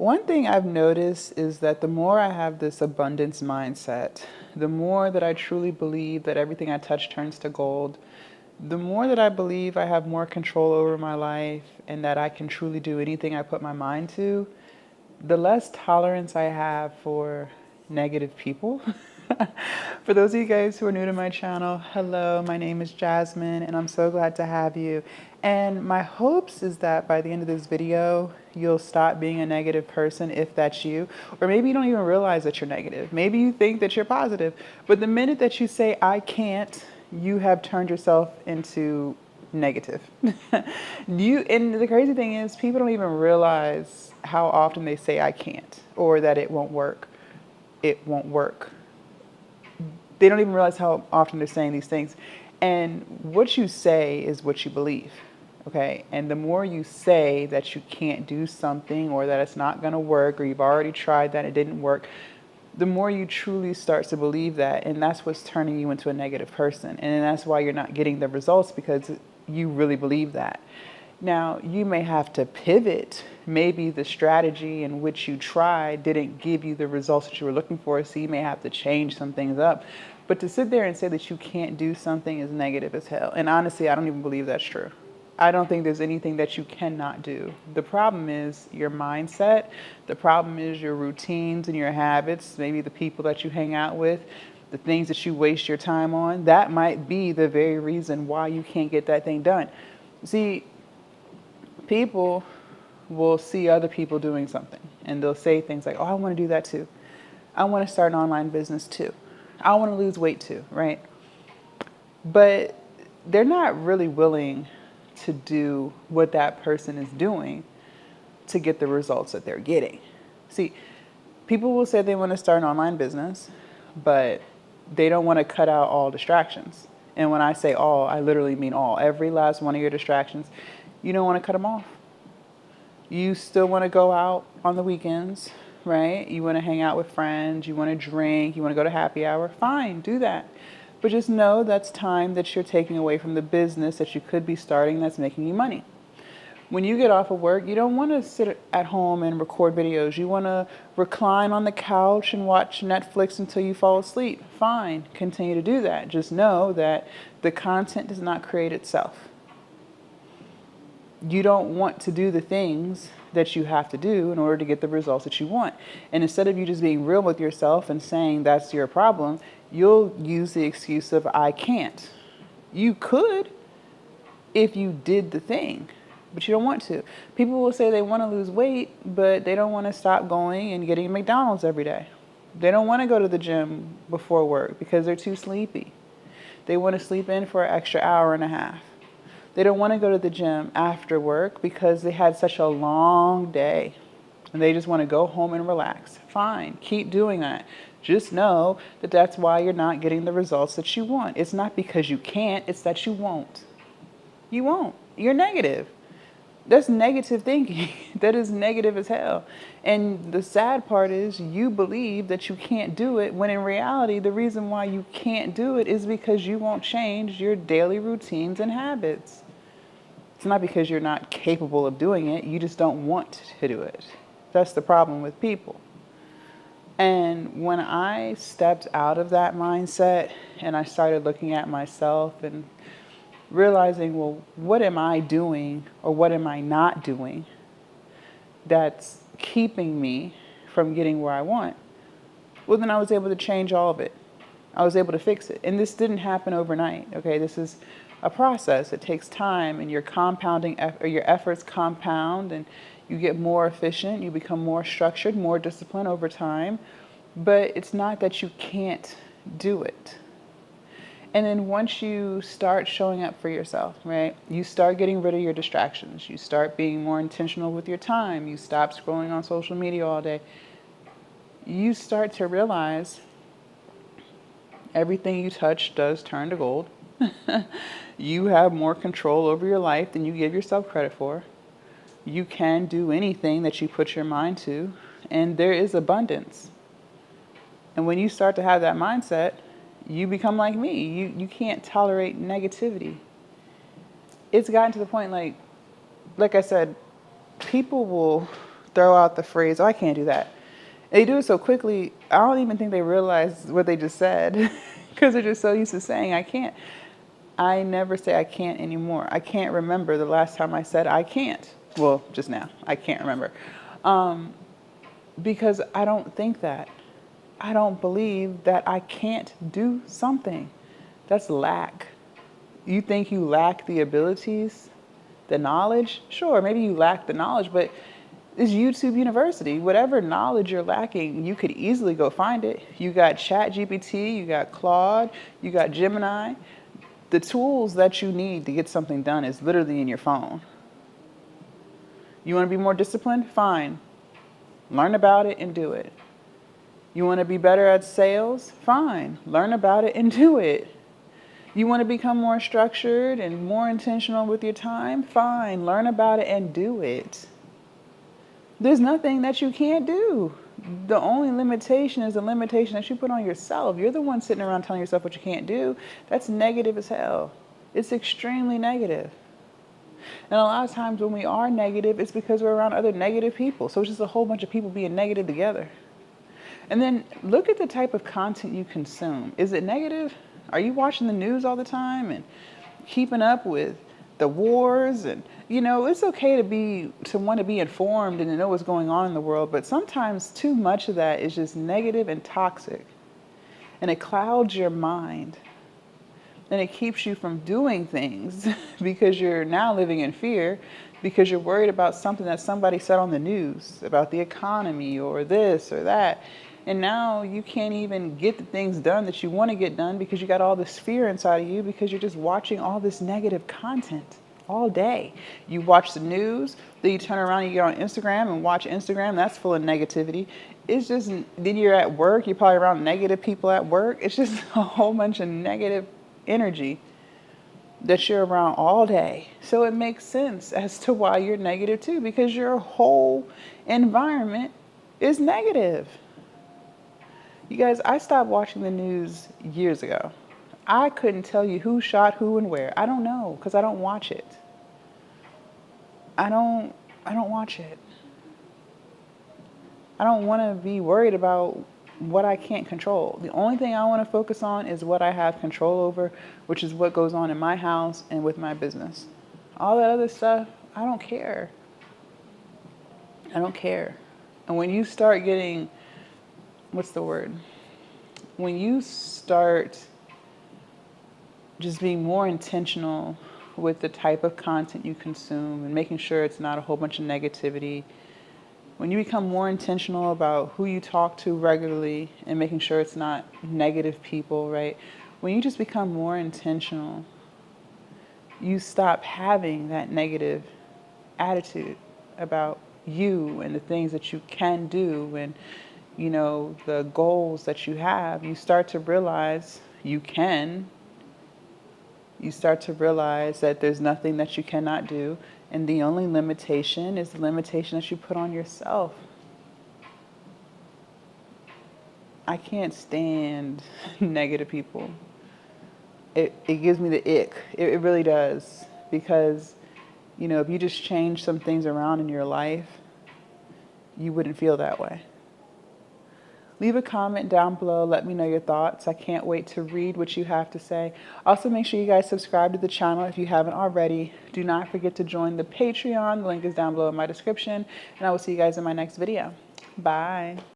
One thing I've noticed is that the more I have this abundance mindset, the more that I truly believe that everything I touch turns to gold, the more that I believe I have more control over my life and that I can truly do anything I put my mind to, the less tolerance I have for negative people. For those of you guys who are new to my channel, hello, my name is Jasmine and I'm so glad to have you. And my hopes is that by the end of this video, you'll stop being a negative person if that's you. Or maybe you don't even realize that you're negative. Maybe you think that you're positive. But the minute that you say, I can't, you have turned yourself into negative. And the crazy thing is people don't even realize how often they say I can't or that it won't work. It won't work. They don't even realize how often they're saying these things. And what you say is what you believe. Okay. And the more you say that you can't do something or that it's not going to work or you've already tried that, it didn't work, the more you truly start to believe that. And that's what's turning you into a negative person. And that's why you're not getting the results, because you really believe that. Now, you may have to pivot. Maybe the strategy in which you tried didn't give you the results that you were looking for, so you may have to change some things up. But to sit there and say that you can't do something is negative as hell. And honestly, I don't even believe that's true. I don't think there's anything that you cannot do. The problem is your mindset. The problem is your routines and your habits, maybe the people that you hang out with, the things that you waste your time on. That might be the very reason why you can't get that thing done. See, people will see other people doing something and they'll say things like, oh, I want to do that too. I want to start an online business too. I want to lose weight too, right? But they're not really willing to do what that person is doing to get the results that they're getting. See, people will say they want to start an online business, but they don't want to cut out all distractions. And when I say all, I literally mean all. Every last one of your distractions, you don't want to cut them off. You still want to go out on the weekends, right? You want to hang out with friends, you want to drink, you want to go to happy hour. Fine, do that. But just know that's time that you're taking away from the business that you could be starting that's making you money. When you get off of work, you don't want to sit at home and record videos. You want to recline on the couch and watch Netflix until you fall asleep. Fine, continue to do that. Just know that the content does not create itself. You don't want to do the things that you have to do in order to get the results that you want. And instead of you just being real with yourself and saying that's your problem, you'll use the excuse of I can't. You could if you did the thing, but you don't want to. People will say they want to lose weight, but they don't want to stop going and getting McDonald's every day. They don't want to go to the gym before work because they're too sleepy. They want to sleep in for an extra hour and a half. They don't want to go to the gym after work because they had such a long day and they just want to go home and relax. Fine, keep doing that. Just know that that's why you're not getting the results that you want. It's not because you can't, it's that you won't. You won't. You're negative. That's negative thinking. That is negative as hell. And the sad part is you believe that you can't do it when in reality, the reason why you can't do it is because you won't change your daily routines and habits. It's not because you're not capable of doing it. You just don't want to do it. That's the problem with people. And when I stepped out of that mindset and I started looking at myself and realizing, well, what am I doing or what am I not doing that's keeping me from getting where I want? Well, then I was able to change all of it. I was able to fix it. And this didn't happen overnight, okay? This is a process. It takes time, and your efforts compound, and you get more efficient, you become more structured, more disciplined over time. But it's not that you can't do it. And then once you start showing up for yourself, right, you start getting rid of your distractions. You start being more intentional with your time. You stop scrolling on social media all day. You start to realize everything you touch does turn to gold. You have more control over your life than you give yourself credit for. You can do anything that you put your mind to, and there is abundance. And when you start to have that mindset, you become like me. You can't tolerate negativity. It's gotten to the point like I said, people will throw out the phrase, oh, I can't do that. They do it so quickly, I don't even think they realize what they just said because they're just so used to saying I can't. I never say I can't anymore. I can't remember the last time I said I can't. Well, just now. I can't remember. Because I don't think that. I don't believe that I can't do something. That's lack. You think you lack the abilities, the knowledge? Sure, maybe you lack the knowledge, but it's YouTube University. Whatever knowledge you're lacking, you could easily go find it. You got ChatGPT, you got Claude, you got Gemini. The tools that you need to get something done is literally in your phone. You want to be more disciplined? Fine. Learn about it and do it. You want to be better at sales? Fine. Learn about it and do it. You want to become more structured and more intentional with your time? Fine. Learn about it and do it. There's nothing that you can't do. The only limitation is the limitation that you put on yourself. You're the one sitting around telling yourself what you can't do. That's negative as hell. It's extremely negative. And a lot of times when we are negative, it's because we're around other negative people. So it's just a whole bunch of people being negative together. And then look at the type of content you consume. Is it negative? Are you watching the news all the time and keeping up with the wars? And it's okay to want to be informed and to know what's going on in the world, but sometimes too much of that is just negative and toxic. And it clouds your mind. And it keeps you from doing things because you're now living in fear, because you're worried about something that somebody said on the news about the economy or this or that. And now you can't even get the things done that you want to get done because you got all this fear inside of you because you're just watching all this negative content all day. You watch the news, then you turn around and you get on Instagram and watch Instagram. That's full of negativity. It's just, then you're at work, you're probably around negative people at work. It's just a whole bunch of negative energy that you're around all day. So it makes sense as to why you're negative too, because your whole environment is negative. You guys, I stopped watching the news years ago. I couldn't tell you who shot who and where. I don't know because I don't watch it. I don't watch it. I don't want to be worried about what I can't control. The only thing I want to focus on is what I have control over, which is what goes on in my house and with my business. All that other stuff, I don't care. I don't care. And when you start getting, what's the word? When you start just being more intentional with the type of content you consume and making sure it's not a whole bunch of negativity, when you become more intentional about who you talk to regularly and making sure it's not negative people, right? When you just become more intentional, you stop having that negative attitude about you and the things that you can do and, the goals that you have. You start to realize you can. You start to realize that there's nothing that you cannot do. And the only limitation is the limitation that you put on yourself. I can't stand negative people. It gives me the ick. It really does. Because, if you just change some things around in your life, you wouldn't feel that way. Leave a comment down below. Let me know your thoughts. I can't wait to read what you have to say. Also, make sure you guys subscribe to the channel if you haven't already. Do not forget to join the Patreon. The link is down below in my description. And I will see you guys in my next video. Bye.